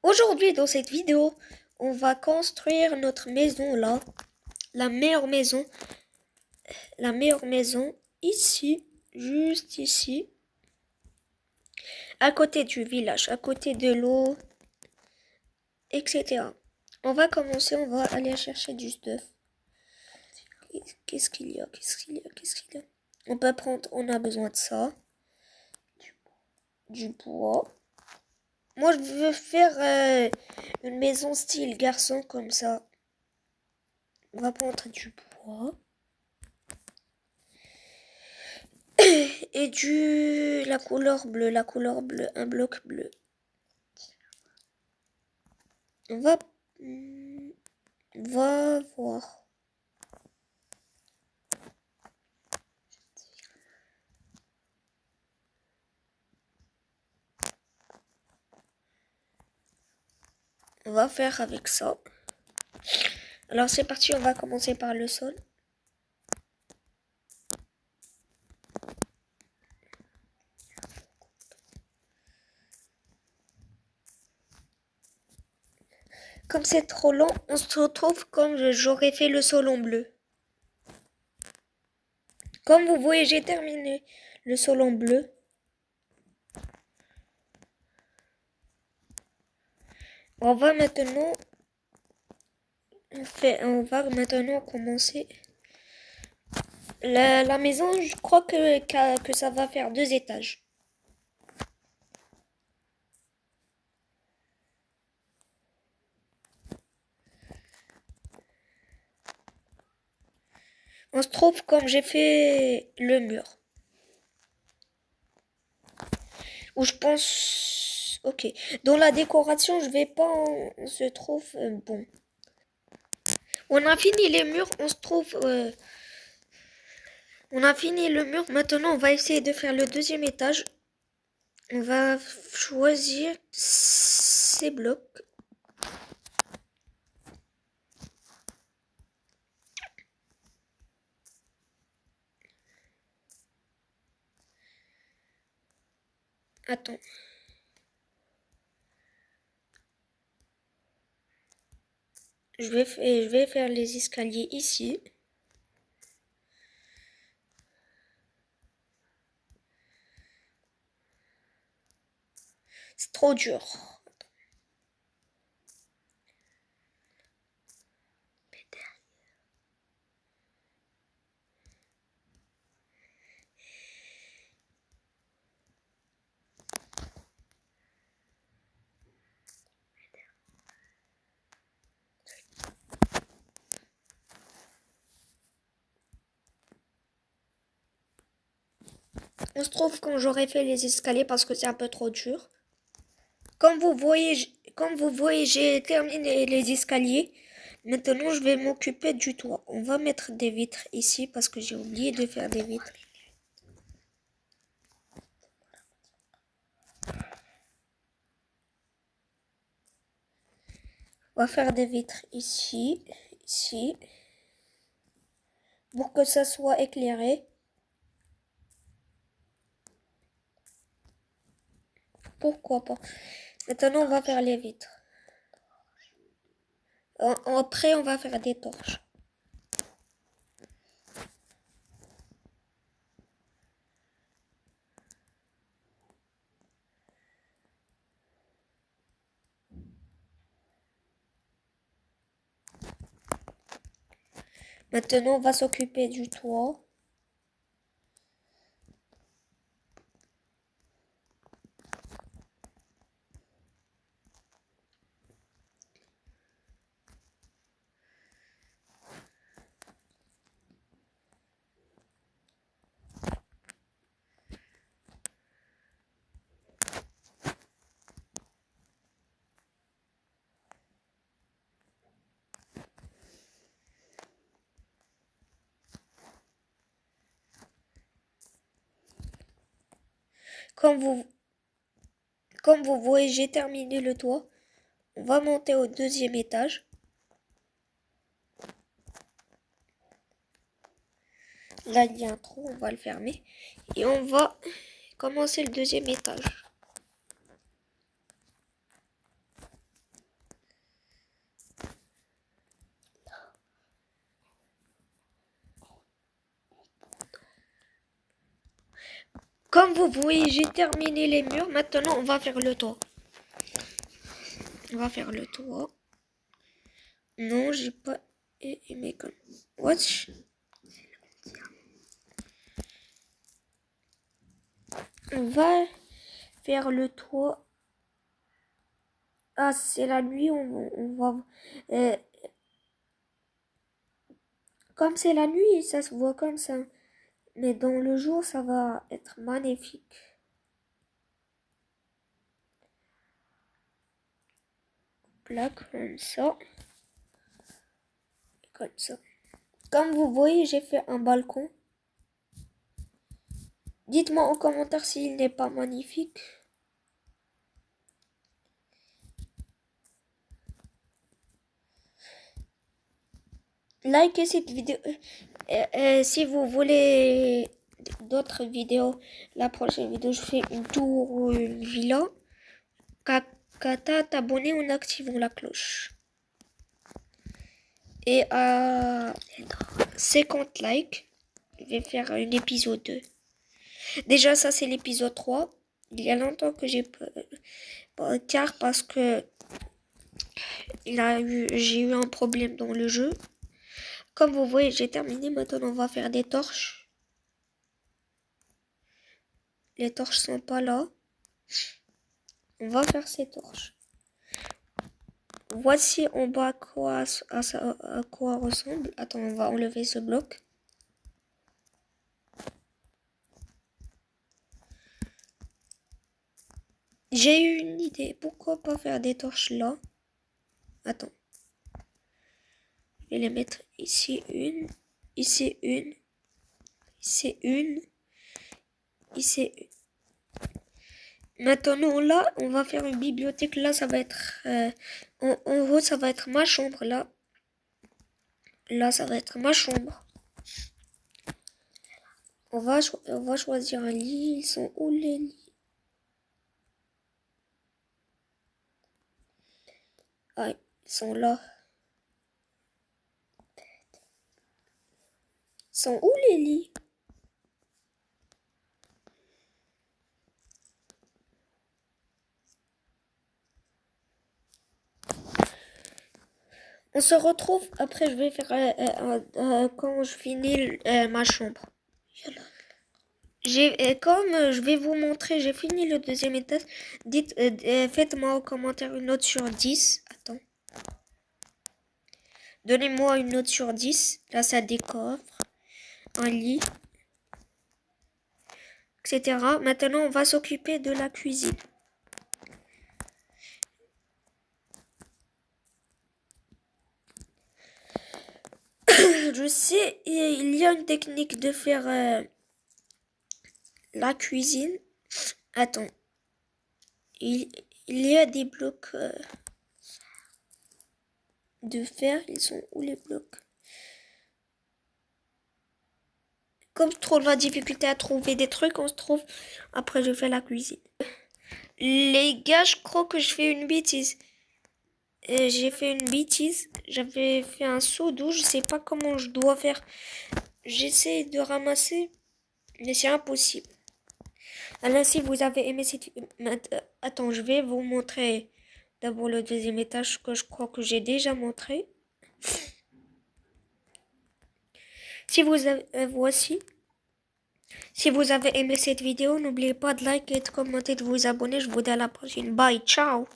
Aujourd'hui, dans cette vidéo, on va construire notre maison là. La meilleure maison. La meilleure maison ici, juste ici. À côté du village, à côté de l'eau, etc. On va commencer, on va aller chercher du stuff. Qu'est-ce qu'il y a? Qu'est-ce qu'il y a? Qu'est-ce qu'il y a? On peut prendre, on a besoin de ça. Du bois. Moi, je veux faire une maison style garçon comme ça. On va prendre du bois. Et la couleur bleue, un bloc bleu. On va voir. On va faire avec ça. Alors c'est parti, on va commencer par le sol. Comme c'est trop long, on se retrouve comme j'aurais fait le sol en bleu. Comme vous voyez, j'ai terminé le sol en bleu. On va maintenant commencer. La maison, je crois que ça va faire 2 étages. On se trouve comme j'ai fait le mur. Ou je pense... Ok. Dans la décoration, je vais pas... On se trouve... bon. On a fini les murs, on se trouve... on a fini le mur. Maintenant, on va essayer de faire le deuxième étage. On va choisir ces blocs. Attends. Je vais faire les escaliers ici. C'est trop dur. On se trouve quand j'aurai fait les escaliers parce que c'est un peu trop dur. Comme vous voyez, j'ai terminé les escaliers. Maintenant, je vais m'occuper du toit. On va mettre des vitres ici parce que j'ai oublié de faire des vitres. On va faire des vitres ici, ici, pour que ça soit éclairé. Pourquoi pas? Maintenant, on va faire les vitres. Après, on va faire des torches. Maintenant, on va s'occuper du toit. Comme vous voyez, j'ai terminé le toit. On va monter au deuxième étage. Là, il y a un trou, on va le fermer. Et on va commencer le deuxième étage. Comme vous voyez, j'ai terminé les murs. Maintenant, on va faire le toit. On va faire le toit. Non, j'ai pas aimé comme... Watch. On va faire le toit. Ah, c'est la nuit, on va... comme c'est la nuit, ça se voit comme ça. Mais dans le jour, ça va être magnifique. Là, comme ça. Comme ça. Comme vous voyez, j'ai fait un balcon. Dites-moi en commentaire s'il n'est pas magnifique. Likez cette vidéo. Si vous voulez d'autres vidéos, la prochaine vidéo, je fais une tour ou une villa. Kata, t'abonner en activant la cloche. Et à 50 likes, je vais faire un épisode 2. Déjà, ça, c'est l'épisode 3. Il y a longtemps que j'ai pas car parce que j'ai eu un problème dans le jeu. Comme vous voyez, j'ai terminé. Maintenant, on va faire des torches. Les torches sont pas là. On va faire ces torches. Voici en bas à quoi ressemble. Attends, on va enlever ce bloc. J'ai eu une idée. Pourquoi pas faire des torches là? Attends. Je vais les mettre ici une. Ici une. Ici une. Ici une. Maintenant là, on va faire une bibliothèque. Là, ça va être... en haut, ça va être ma chambre là. Là, ça va être ma chambre. On va choisir un lit. Ils sont où les lits? Ah, ils sont là. Ils sont où les lits? On se retrouve après, je vais faire quand je finis ma chambre. Comme je vais vous montrer, j'ai fini le deuxième étage. Dites, faites-moi en commentaire une note sur 10. Attends. Donnez-moi une note sur 10. Là, ça décore. Un lit. Etc. Maintenant, on va s'occuper de la cuisine. Je sais, il y a une technique de faire la cuisine. Attends. Il y a des blocs de fer. Ils sont où les blocs? Comme je trouve la difficulté à trouver des trucs, on se trouve. Après, je fais la cuisine. Les gars, je crois que je fais une bêtise. J'ai fait une bêtise. J'avais fait un seau d'eau. Je sais pas comment je dois faire. J'essaie de ramasser, mais c'est impossible. Alors, si vous avez aimé cette... Attends, je vais vous montrer d'abord le deuxième étage que je crois que j'ai déjà montré. Si vous avez... voici. Si vous avez aimé cette vidéo, n'oubliez pas de liker, de commenter, de vous abonner. Je vous dis à la prochaine. Bye, ciao.